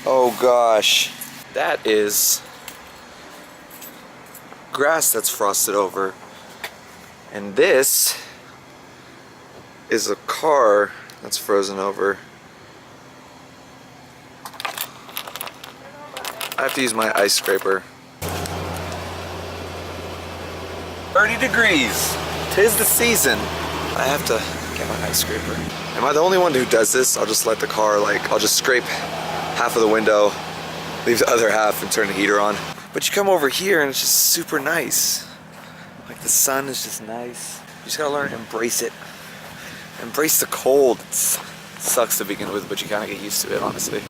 Oh gosh, that is grass that's frosted over. And this is a car that's frozen over. I have to use my ice scraper. 30 degrees. 'Tis the season. I have to get my ice scraper. Am I the only one who does this? I'll just let the car, I'll just scrape half of the window, leave the other half, and turn the heater on. But you come over here and it's just super nice. Like the sun is just nice. You just gotta learn to embrace it. Embrace the cold. It sucks to begin with, but you kind of get used to it, honestly.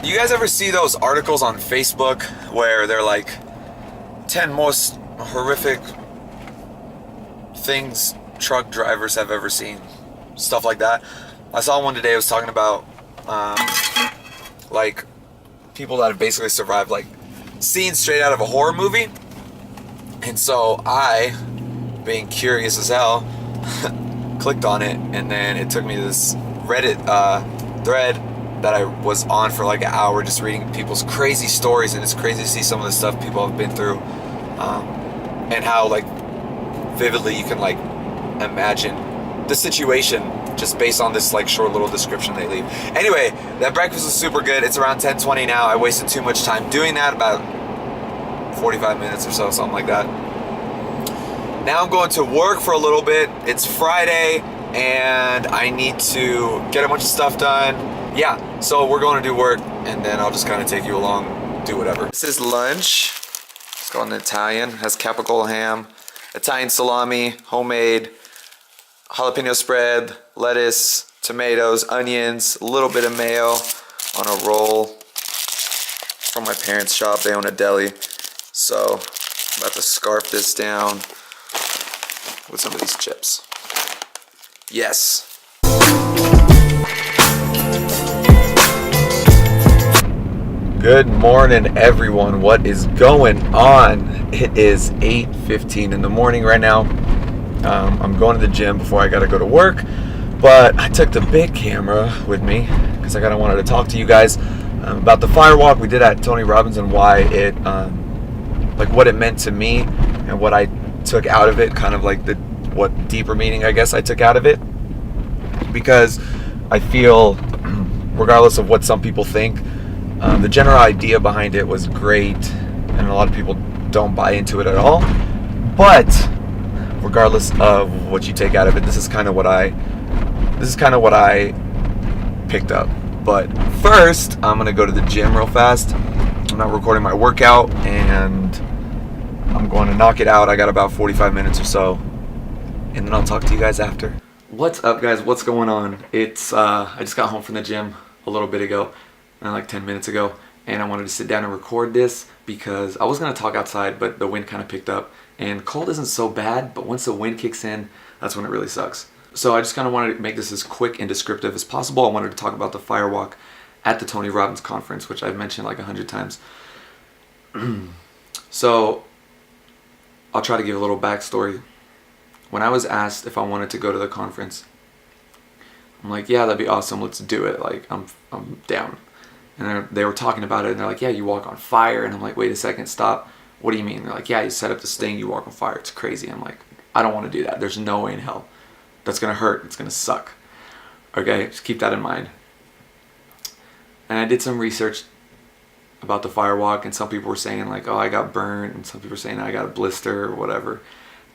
You guys ever see those articles on Facebook where they're like 10 most horrific things truck drivers have ever seen? Stuff like that. I saw one today. It was talking about like people that have basically survived like scenes straight out of a horror movie. And so I, being curious as hell, clicked on it, and then it took me to this Reddit thread that I was on for like an hour just reading people's crazy stories, and it's crazy to see some of the stuff people have been through, and how like vividly you can like imagine the situation just based on this like short little description they leave. Anyway, that breakfast was super good. It's around 10:20 now. I wasted too much time doing that, about 45 minutes or so, something like that. Now I'm going to work for a little bit. It's Friday and I need to get a bunch of stuff done. Yeah, so we're going to do work, and then I'll just kind of take you along, do whatever. This is lunch. It's called an Italian. It has capicola ham, Italian salami, homemade, jalapeno spread, lettuce, tomatoes, onions, a little bit of mayo on a roll. From my parents' shop, they own a deli. So I'm about to scarf this down with some of these chips. Yes. Good morning, everyone. What is going on? It is 8:15 in the morning right now. I'm going to the gym before I gotta go to work, but I took the big camera with me because I wanted to talk to you guys about the fire walk we did at Tony Robbins and why it, like what it meant to me and what I took out of it, kind of like what deeper meaning I guess I took out of it, because I feel, regardless of what some people think, the general idea behind it was great, and a lot of people don't buy into it at all. But regardless of what you take out of it, this is kind of what I picked up. But first, I'm gonna go to the gym real fast. I'm not recording my workout, and I'm going to knock it out. I got about 45 minutes or so, and then I'll talk to you guys after. What's up, guys? What's going on? It's I just got home from the gym a little bit ago. Like 10 minutes ago, and I wanted to sit down and record this because I was going to talk outside, but the wind kind of picked up, and cold isn't so bad, but once the wind kicks in, that's when it really sucks. So I just kind of wanted to make this as quick and descriptive as possible. I wanted to talk about the fire walk at the Tony Robbins conference, which I've mentioned like 100 times. So I'll try to give a little backstory. When I was asked if I wanted to go to the conference, I'm like, yeah, that'd be awesome, let's do it, like I'm down. And they were talking about it, and they're like, yeah, you walk on fire. And I'm like, wait a second, stop. What do you mean? They're like, yeah, you set up this thing, you walk on fire. It's crazy. I'm like, I don't want to do that. There's no way in hell. That's gonna hurt. It's gonna suck. Okay, just keep that in mind. And I did some research about the firewalk, and some people were saying like, oh, I got burned, and some people were saying I got a blister or whatever,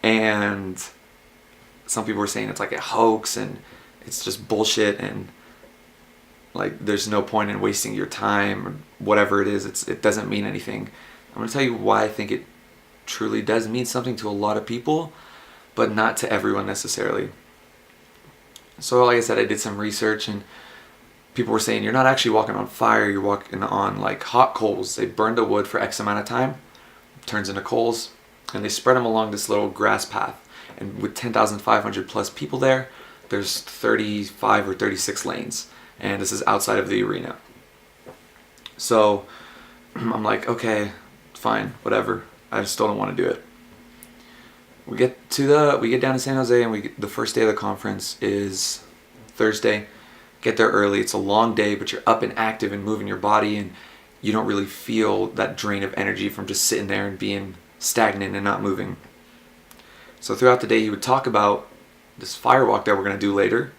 and some people were saying it's like a hoax and it's just bullshit, and like there's no point in wasting your time or whatever it is. It doesn't mean anything. I'm gonna tell you why I think it truly does mean something to a lot of people, but not to everyone necessarily. So like I said, I did some research, and people were saying you're not actually walking on fire, you're walking on like hot coals. They burn the wood for X amount of time, it turns into coals, and they spread them along this little grass path. And with 10,500 plus people there, there's 35 or 36 lanes, and this is outside of the arena. So I'm like, okay, fine, whatever. I still don't want to do it. We get down to San Jose, and the first day of the conference is Thursday. Get there early. It's a long day, but you're up and active and moving your body, and you don't really feel that drain of energy from just sitting there and being stagnant and not moving. So throughout the day, he would talk about this firewalk that we're going to do later,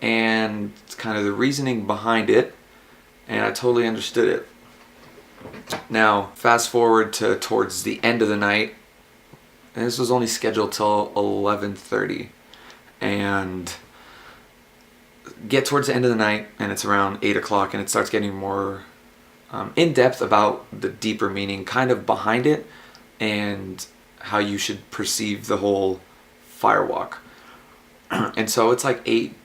and kind of the reasoning behind it, and I totally understood it. Now, fast forward to towards the end of the night, and this was only scheduled till 11:30, and get towards the end of the night, and it's around 8 o'clock, and it starts getting more in depth about the deeper meaning kind of behind it, and how you should perceive the whole firewalk. And so it's like 8,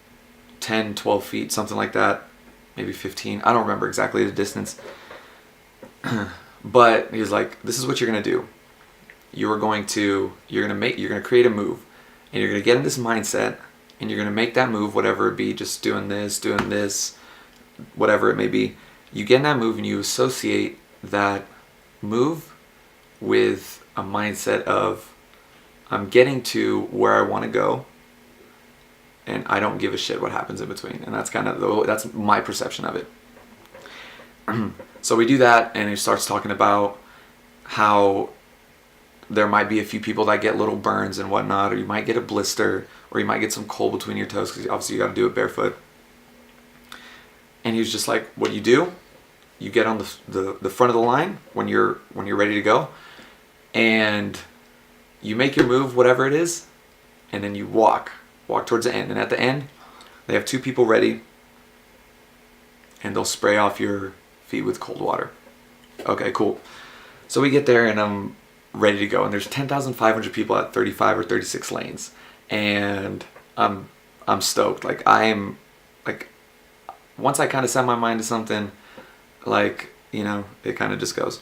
10, 12 feet, something like that, maybe 15. I don't remember exactly the distance. But he was like, this is what you're going to do. You're going to create a move, and you're going to get in this mindset, and you're going to make that move, whatever it be, just doing this, whatever it may be. You get in that move, and you associate that move with a mindset of, I'm getting to where I want to go, and I don't give a shit what happens in between. And that's that's my perception of it. So we do that, and he starts talking about how there might be a few people that get little burns and whatnot, or you might get a blister, or you might get some coal between your toes, because obviously you got to do it barefoot. And he was just like, what do? You get on the front of the line when you're ready to go, and you make your move, whatever it is, and then you walk towards the end. And at the end, they have 2 people ready, and they'll spray off your feet with cold water. Okay, cool. So we get there, and I'm ready to go, and there's 10,500 people at 35 or 36 lanes, and I'm stoked. Like, I'm like, once I kind of set my mind to something, like, you know, it kind of just goes.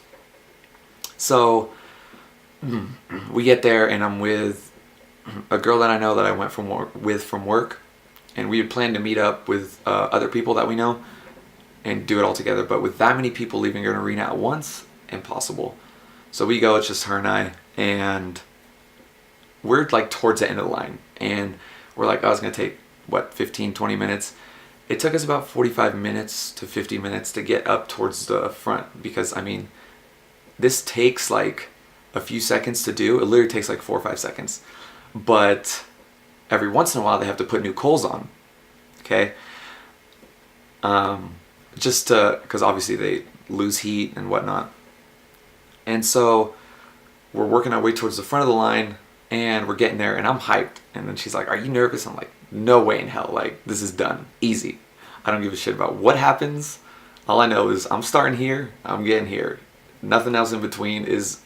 So we get there, and I'm with a girl that I know that I went from work, and we had planned to meet up with other people that we know and do it all together. But with that many people leaving an arena at once, impossible. So we go, it's just her and I, and we're like towards the end of the line, and we're like, oh, it's going to take, 15, 20 minutes? It took us about 45 minutes to 50 minutes to get up towards the front, because, I mean, this takes like a few seconds to do. It literally takes like 4 or 5 seconds. But every once in a while, they have to put new coals on, okay? Just because obviously they lose heat and whatnot. And so we're working our way towards the front of the line, and we're getting there, and I'm hyped. And then she's like, are you nervous? I'm like, no way in hell. Like, this is done. Easy. I don't give a shit about what happens. All I know is I'm starting here, I'm getting here. Nothing else in between is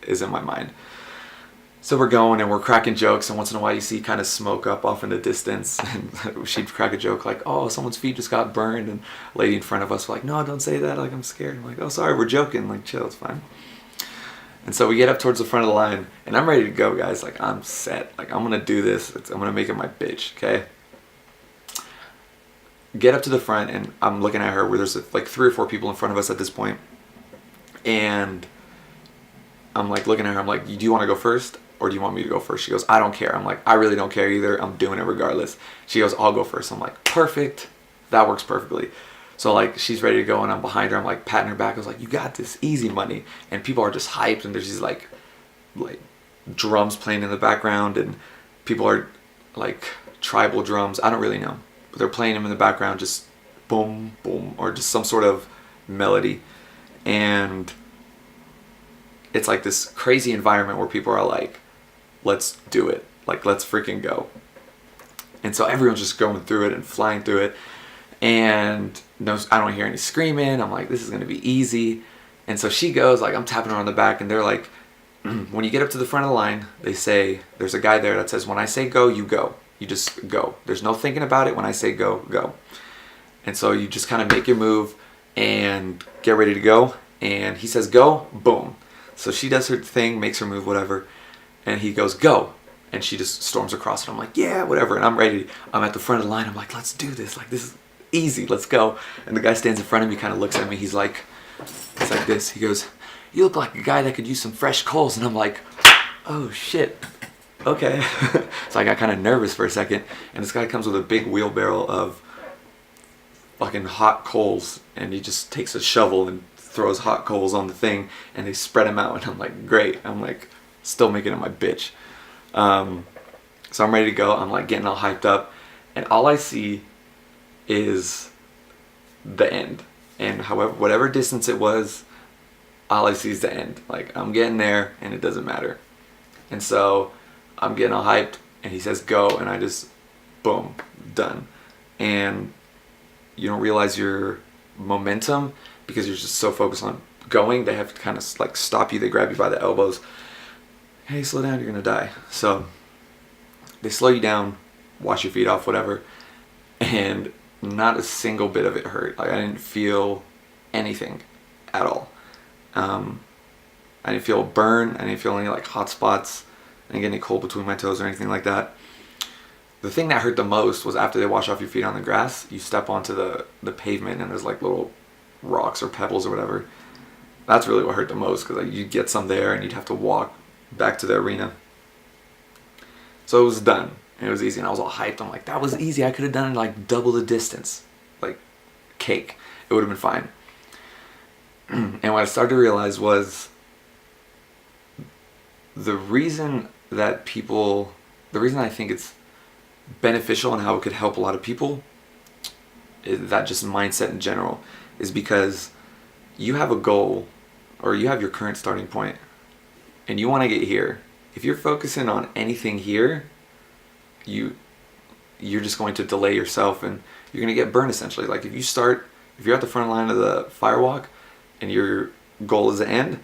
in my mind. So we're going, and we're cracking jokes, and once in a while you see kind of smoke up off in the distance, and she'd crack a joke like, oh, someone's feet just got burned, and a lady in front of us was like, no, don't say that, like, I'm scared. I'm like, oh, sorry, we're joking, like, chill, it's fine. And so we get up towards the front of the line, and I'm ready to go, guys. Like, I'm set. Like, I'm gonna do this. I'm gonna make it my bitch, okay? Get up to the front, and I'm looking at her where there's like 3 or 4 people in front of us at this point. And I'm like looking at her, I'm like, do you want to go first, or do you want me to go first? She goes, I don't care. I'm like, I really don't care either. I'm doing it regardless. She goes, I'll go first. I'm like, perfect. That works perfectly. So like, she's ready to go, and I'm behind her. I'm like patting her back. I was like, you got this, easy money. And people are just hyped, and there's these like drums playing in the background, and people are like tribal drums. I don't really know, but they're playing them in the background, just boom, boom, or just some sort of melody. And it's like this crazy environment where people are like, let's do it. Like, let's freaking go. And so everyone's just going through it and flying through it. And no, I don't hear any screaming. I'm like, this is going to be easy. And so she goes, like, I'm tapping her on the back, and they're like, when you get up to the front of the line, they say, there's a guy there that says, when I say go, you go. You just go. There's no thinking about it. When I say go, go. And so you just kind of make your move and get ready to go. And he says, go, boom. So she does her thing, makes her move, whatever. And he goes, go. And she just storms across it. I'm like, yeah, whatever. And I'm ready. I'm at the front of the line. I'm like, let's do this. Like, this is easy. Let's go. And the guy stands in front of me, kind of looks at me. He's like, it's like this. He goes, you look like a guy that could use some fresh coals. And I'm like, oh, shit. Okay. So I got kind of nervous for a second. And this guy comes with a big wheelbarrow of fucking hot coals. And he just takes a shovel and throws hot coals on the thing. And they spread them out. And I'm like, great. I'm like, still making it my bitch. So I'm ready to go. I'm like getting all hyped up. And all I see is the end. And however, whatever distance it was, all I see is the end. Like, I'm getting there and it doesn't matter. And so I'm getting all hyped and he says go, and I just, boom, done. And you don't realize your momentum because you're just so focused on going. They have to kind of like stop you. They grab you by the elbows. Hey, slow down, you're gonna die. So they slow you down, wash your feet off, whatever. And not a single bit of it hurt. Like, I didn't feel anything at all. I didn't feel a burn. I didn't feel any like hot spots. I didn't get any cold between my toes or anything like that. The thing that hurt the most was after they wash off your feet on the grass, you step onto the pavement and there's like little rocks or pebbles or whatever. That's really what hurt the most, because like, you'd get some there and you'd have to walk back to the arena. So it was done. And it was easy, and I was all hyped. I'm like, that was easy. I could have done it like double the distance. Like, cake. It would have been fine. And what I started to realize was the reason I think it's beneficial and how it could help a lot of people, that just mindset in general, is because you have a goal, or you have your current starting point, and you want to get here. If you're focusing on anything here, you're just going to delay yourself, and you're going to get burned essentially. Like, if you're at the front line of the firewalk and your goal is the end,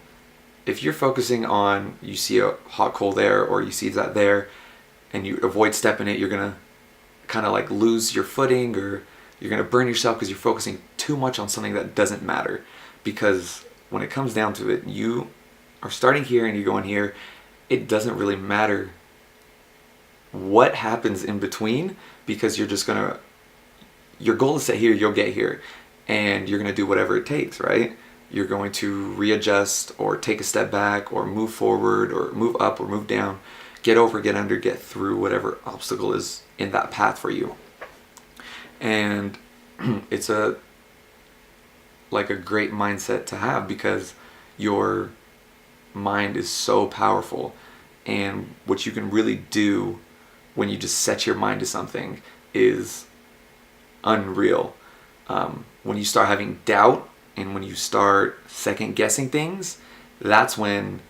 if you're focusing on, you see a hot coal there, or you see that there, and you avoid stepping it, you're going to kind of like lose your footing, or you're going to burn yourself because you're focusing too much on something that doesn't matter. Because when it comes down to it, you are starting here and you're going here. It doesn't really matter what happens in between, because you're just gonna, your goal is set here, you'll get here, and you're gonna do whatever it takes, right? You're going to readjust, or take a step back, or move forward, or move up, or move down, get over, get under, get through whatever obstacle is in that path for you. And it's a great mindset to have, because your mind is so powerful, and what you can really do when you just set your mind to something is unreal. When you start having doubt, and when you start second guessing things, that's when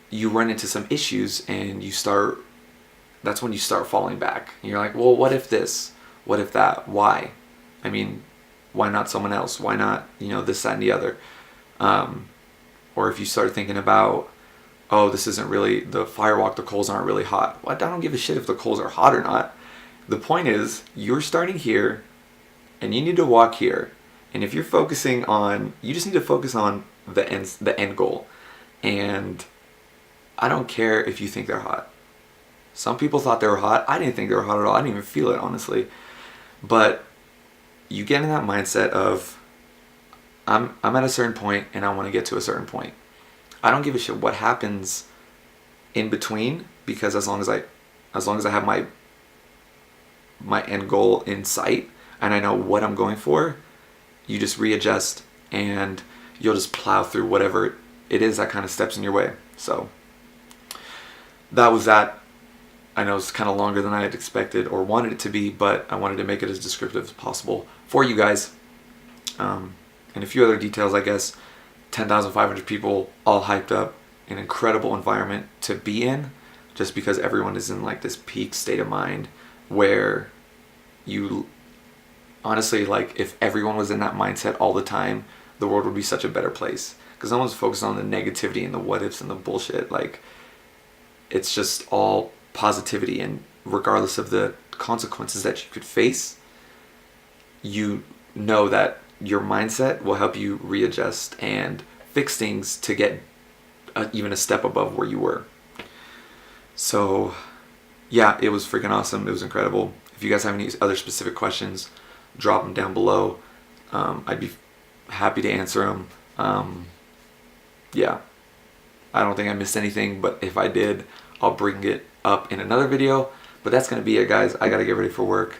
you run into some issues, and that's when you start falling back. And you're like, well, what if this? What if that? Why? I mean, why not someone else? Why not, this, that, and the other? Or if you start thinking about, oh, this isn't really, the firewalk, the coals aren't really hot. Well, I don't give a shit if the coals are hot or not. The point is, you're starting here, and you need to walk here. And if you're focusing on, you just need to focus on the end goal. And I don't care if you think they're hot. Some people thought they were hot. I didn't think they were hot at all. I didn't even feel it, honestly. But you get in that mindset of, I'm at a certain point and I want to get to a certain point. I don't give a shit what happens in between, because as long as I have my end goal in sight and I know what I'm going for, you just readjust and you'll just plow through whatever it is that kind of steps in your way. So that was that. I know it's kind of longer than I had expected or wanted it to be, but I wanted to make it as descriptive as possible for you guys. And a few other details, I guess. 10,500 people, all hyped up, an incredible environment to be in, just because everyone is in like this peak state of mind where you honestly, like, if everyone was in that mindset all the time, the world would be such a better place. Because no one's focused on the negativity and the what ifs and the bullshit. Like, it's just all positivity, and regardless of the consequences that you could face, you know that your mindset will help you readjust and fix things to get even a step above where you were. So yeah, it was freaking awesome. It was incredible. If you guys have any other specific questions, drop them down below. I'd be happy to answer them. Yeah, I don't think I missed anything, but if I did, I'll bring it up in another video. But that's gonna be it, guys. I gotta get ready for work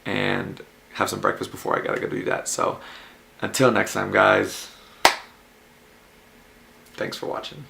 and have some breakfast before I gotta go do that. So until next time, guys, thanks for watching.